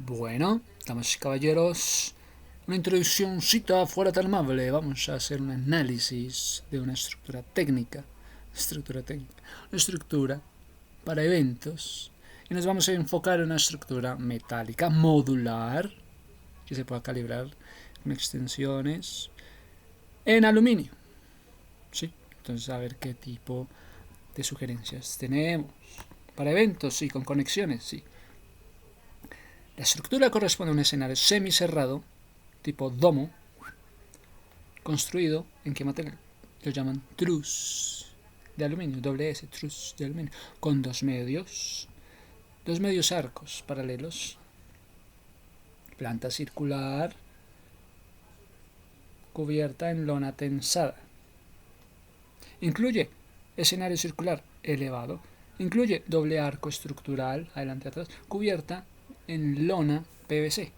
Bueno, damas y caballeros, una introduccióncita fuera tan amable. Vamos a hacer un análisis de una estructura para eventos. Y nos vamos a enfocar en una estructura metálica modular que se pueda calibrar con extensiones en aluminio. Sí, entonces a ver qué tipo de sugerencias tenemos. Para eventos, sí, con conexiones, sí. La estructura corresponde a un escenario semicerrado, tipo domo, construido en qué material. Lo llaman truss de aluminio, doble S, truss de aluminio, con dos medios arcos paralelos, planta circular, cubierta en lona tensada. Incluye escenario circular elevado, incluye doble arco estructural, adelante y atrás, cubierta en lona PVC.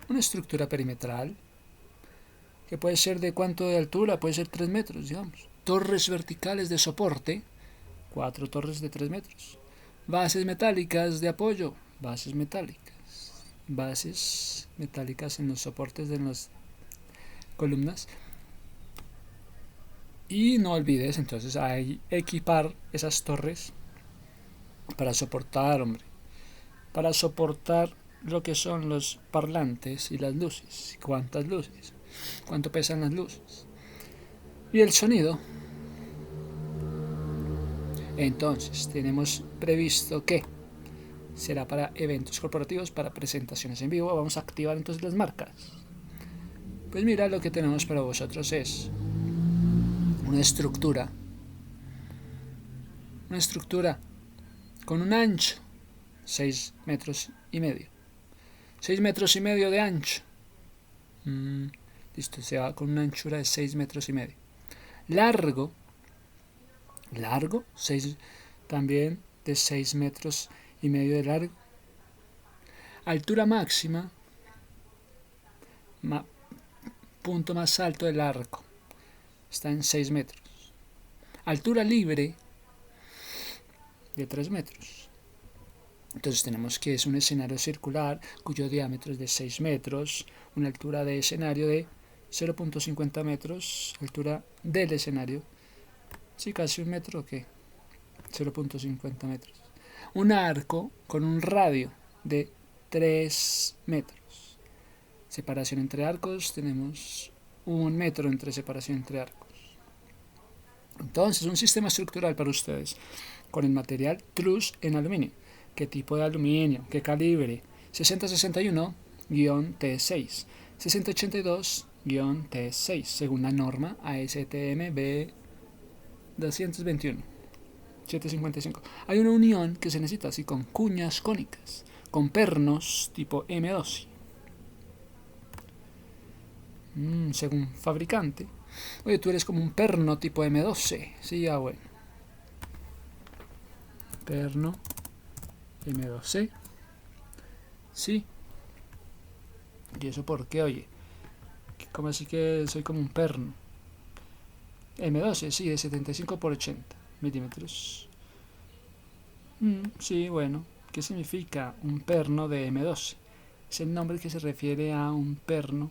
Una estructura perimetral que puede ser de cuánto de altura, puede ser 3 metros, digamos. Torres verticales de soporte, 4 torres de 3 metros. Bases metálicas de apoyo, bases metálicas en los soportes de las columnas. Y no olvides entonces equipar esas torres para soportar, para soportar lo que son los parlantes y las luces. ¿Cuántas luces? ¿Cuánto pesan las luces? Y el sonido. Entonces, tenemos previsto que será para eventos corporativos, para presentaciones en vivo. Vamos a activar entonces las marcas. Pues mira, lo que tenemos para vosotros es una estructura con un ancho 6 metros y medio. 6 metros y medio de ancho. Listo, se va con una anchura de 6 metros y medio. Largo, 6, también de 6 metros y medio de largo. Altura máxima, punto más alto del arco, está en 6 metros. Altura libre de 3 metros. Entonces tenemos que es un escenario circular cuyo diámetro es de 6 metros, una altura de escenario de 0.50 metros, altura del escenario, sí, casi un metro, ¿qué? 0.50 metros. Un arco con un radio de 3 metros. Separación entre arcos, tenemos 1 metro entre separación entre arcos. Entonces, un sistema estructural para ustedes con el material truss en aluminio. ¿Qué tipo de aluminio? ¿Qué calibre? 6061-T6, 6082-T6, según la norma ASTM B221, 755. Hay una unión que se necesita así con cuñas cónicas, con pernos tipo M12. Según fabricante. Oye, tú eres como un perno tipo M12. Sí, ya bueno. Perno M12. Sí. ¿Y eso por qué, oye? ¿Cómo así que soy como un perno? M12, sí, de 75 por 80 milímetros. Sí, bueno. ¿Qué significa un perno de M12? Es el nombre que se refiere a un perno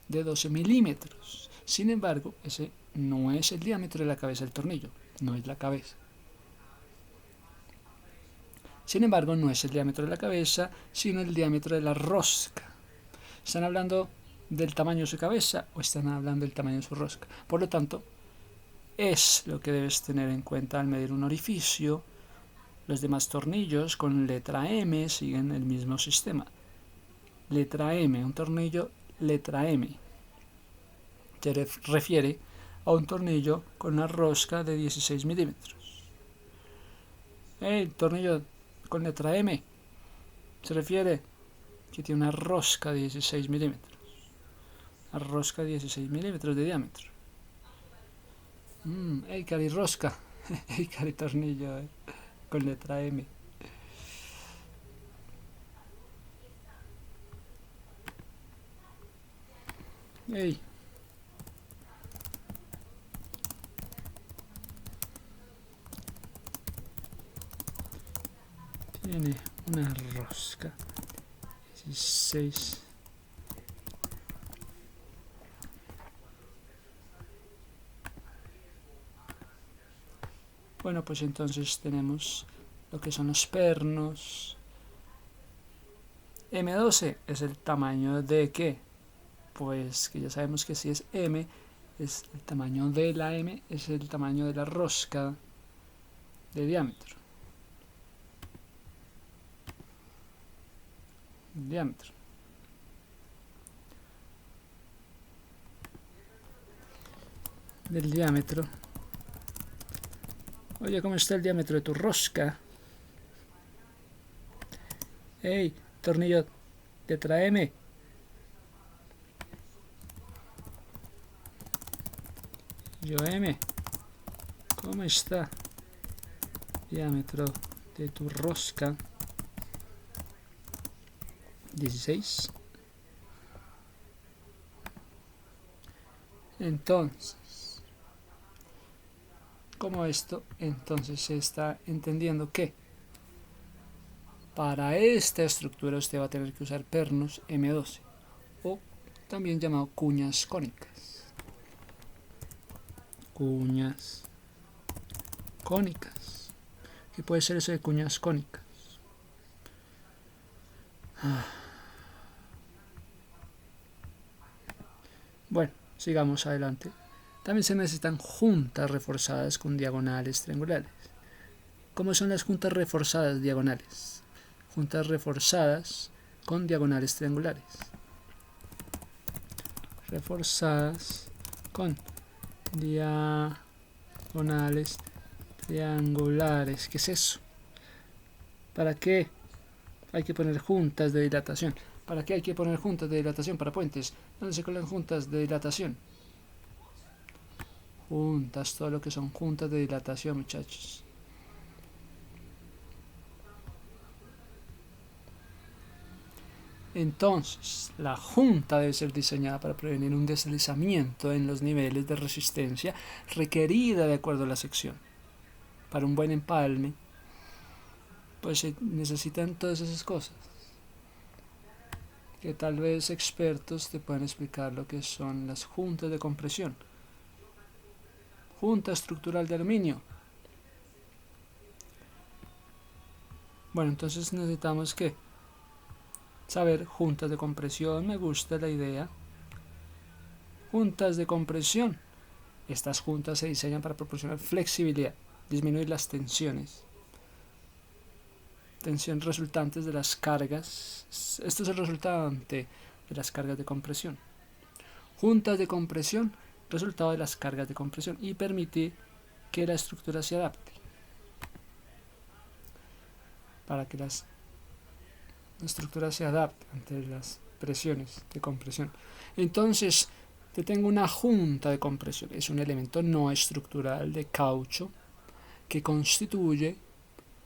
de 12 milímetros. Sin embargo, ese no es el diámetro de la cabeza del tornillo, no es la cabeza. Sin embargo, no es el diámetro de la cabeza, sino el diámetro de la rosca. ¿Están hablando del tamaño de su cabeza o están hablando del tamaño de su rosca? Por lo tanto, es lo que debes tener en cuenta al medir un orificio. Los demás tornillos con letra M siguen el mismo sistema. Letra M, un tornillo letra M. Se refiere a un tornillo con una rosca de 16 milímetros. El tornillo con letra M se refiere que tiene una rosca de 16 milímetros. Una rosca de 16 milímetros de diámetro. Hey, cari rosca. Hey, cari tornillo con letra M. Hey. Tiene una rosca 16. Bueno, pues entonces tenemos lo que son los pernos. M12 es el tamaño de ¿qué? Pues que ya sabemos que si es M, es el tamaño de la M, es el tamaño de la rosca de diámetro. Del diámetro. Oye, ¿cómo está el diámetro de tu rosca? Hey, tornillo, letra M. Yo M. ¿Cómo está? Diámetro de tu rosca. 16. Entonces, como esto, entonces se está entendiendo que para esta estructura usted va a tener que usar pernos M12 o también llamado cuñas cónicas. Cuñas cónicas. ¿Qué puede ser eso de cuñas cónicas? Bueno, sigamos adelante. También se necesitan juntas reforzadas con diagonales triangulares. ¿Cómo son las juntas reforzadas diagonales? Juntas reforzadas con diagonales triangulares. Reforzadas con diagonales triangulares. ¿Qué es eso? ¿Para qué hay que poner juntas de dilatación? ¿Para qué hay que poner juntas de dilatación para puentes? ¿Dónde se colocan juntas de dilatación? Juntas, todo lo que son juntas de dilatación, muchachos. Entonces, la junta debe ser diseñada para prevenir un deslizamiento en los niveles de resistencia requerida de acuerdo a la sección. Para un buen empalme, pues se necesitan todas esas cosas, que tal vez expertos te puedan explicar lo que son las juntas de compresión. Junta estructural de aluminio. Bueno, entonces necesitamos que saber juntas de compresión. Me gusta la idea. Juntas de compresión. Estas juntas se diseñan para proporcionar flexibilidad, disminuir las tensiones resultantes de las cargas. Esto es el resultante de las cargas de compresión. Juntas de compresión, resultado de las cargas de compresión, y permite que la estructura se adapte para que la estructura se adapte ante las presiones de compresión. Entonces, te tengo una junta de compresión. Es un elemento no estructural de caucho que constituye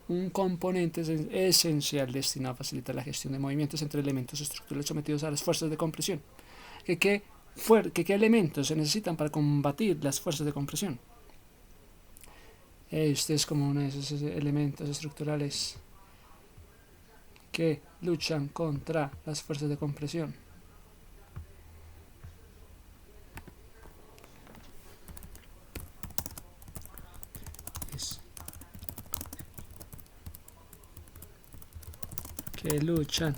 un componente esencial destinado a facilitar la gestión de movimientos entre elementos estructurales sometidos a las fuerzas de compresión. ¿Qué elementos se necesitan para combatir las fuerzas de compresión? Este es como uno de esos elementos estructurales que luchan contra las fuerzas de compresión. Que luchan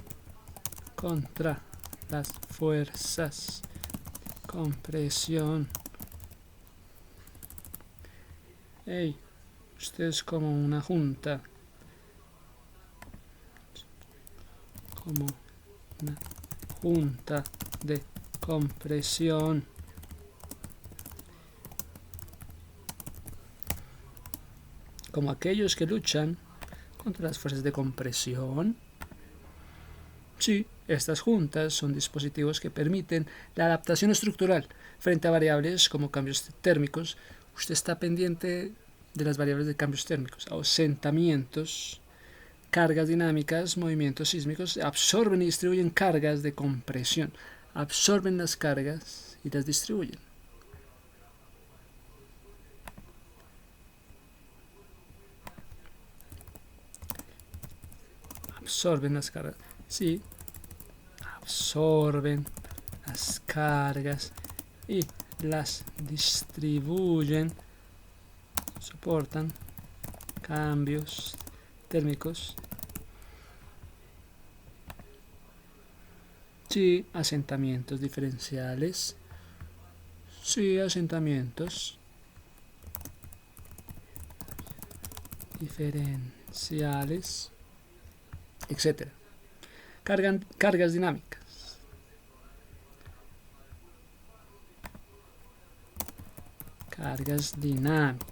contra las fuerzas de compresión. Hey, usted es como una junta. Como una junta de compresión. Como aquellos que luchan contra las fuerzas de compresión. Sí, estas juntas son dispositivos que permiten la adaptación estructural frente a variables como cambios térmicos. Usted está pendiente de las variables de cambios térmicos, asentamientos, cargas dinámicas, movimientos sísmicos. Absorben y distribuyen cargas de compresión. Absorben las cargas y las distribuyen. absorben las cargas. Sí, absorben las cargas y las distribuyen, soportan cambios térmicos. Sí, asentamientos diferenciales. Sí, asentamientos diferenciales, etcétera. Cargas dinámicas. Cargas dinámicas.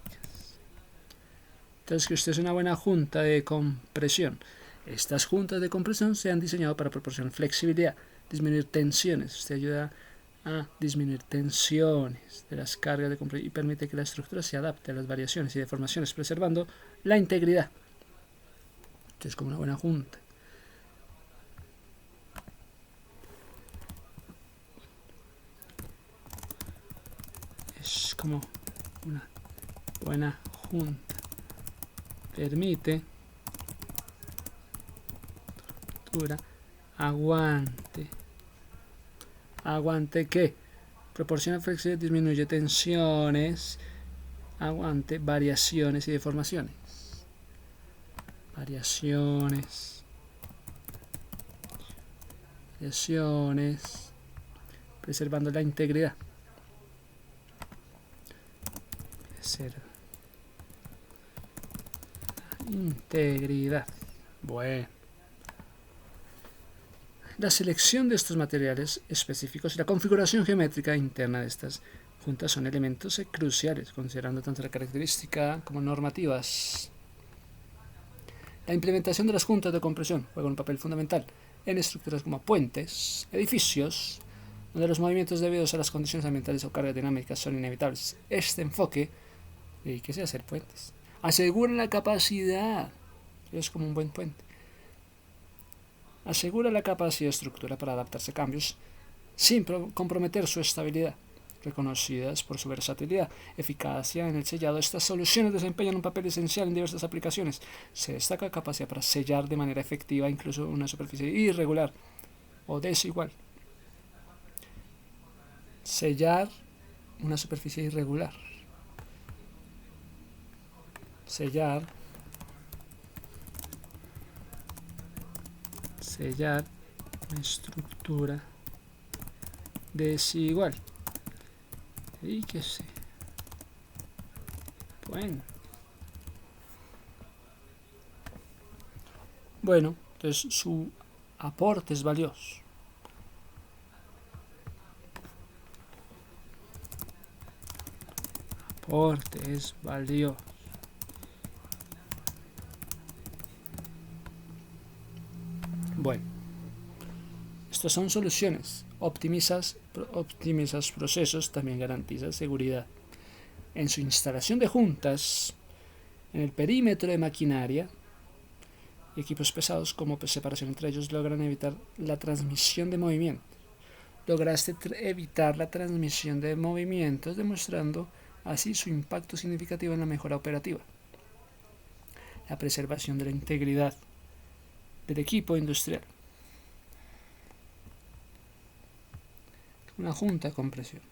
Entonces, que usted es una buena junta de compresión. Estas juntas de compresión se han diseñado para proporcionar flexibilidad, disminuir tensiones. Usted ayuda a disminuir tensiones de las cargas de compresión y permite que la estructura se adapte a las variaciones y deformaciones, preservando la integridad. Entonces, como una buena junta. Es como una buena junta. Permite aguante. ¿Aguante qué? Proporciona flexibilidad, disminuye tensiones. Aguante variaciones y deformaciones. Variaciones, preservando la integridad. Integridad. Bueno. La selección de estos materiales específicos y la configuración geométrica interna de estas juntas son elementos cruciales, considerando tanto la característica como normativas. La implementación de las juntas de compresión juega un papel fundamental en estructuras como puentes, edificios, donde los movimientos debidos a las condiciones ambientales o cargas dinámicas son inevitables. Este enfoque, dedíquese a hacer puentes, asegura la capacidad, es como un buen puente, asegura la capacidad de estructura para adaptarse a cambios sin comprometer su estabilidad. Reconocidas por su versatilidad, eficacia en el sellado, estas soluciones desempeñan un papel esencial en diversas aplicaciones. Se destaca capacidad para sellar de manera efectiva incluso una superficie irregular o desigual. Sellar una superficie irregular. Sellar una estructura desigual. Y que sé. Bueno, entonces su aporte es valioso. Aporte es valioso. Bueno, estas son soluciones. Optimizas procesos, también garantizas seguridad. En su instalación de juntas, en el perímetro de maquinaria, equipos pesados como separación entre ellos logran evitar la transmisión de movimientos. Lograste evitar la transmisión de movimientos, demostrando así su impacto significativo en la mejora operativa. La preservación de la integridad del equipo industrial. Una junta de compresión.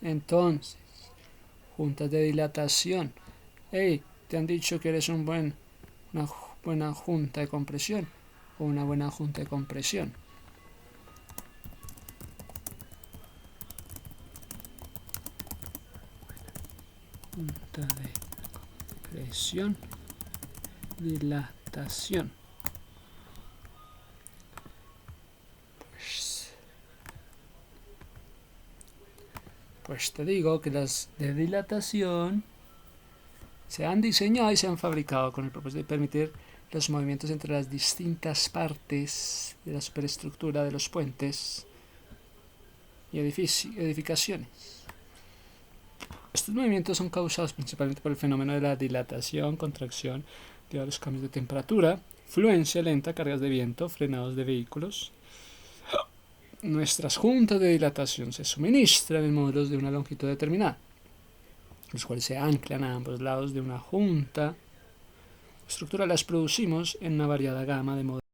Entonces, juntas de dilatación. Hey, te han dicho que eres una buena junta de compresión o una buena junta de compresión. Junta de compresión, dilatación. Pues te digo que las de dilatación se han diseñado y se han fabricado con el propósito de permitir los movimientos entre las distintas partes de la superestructura de los puentes y edificaciones. Estos movimientos son causados principalmente por el fenómeno de la dilatación, contracción, debido a los cambios de temperatura, fluencia lenta, cargas de viento, frenados de vehículos. Nuestras juntas de dilatación se suministran en módulos de una longitud determinada. los cuales se anclan a ambos lados de una junta estructura. Las producimos en una variada gama de modelos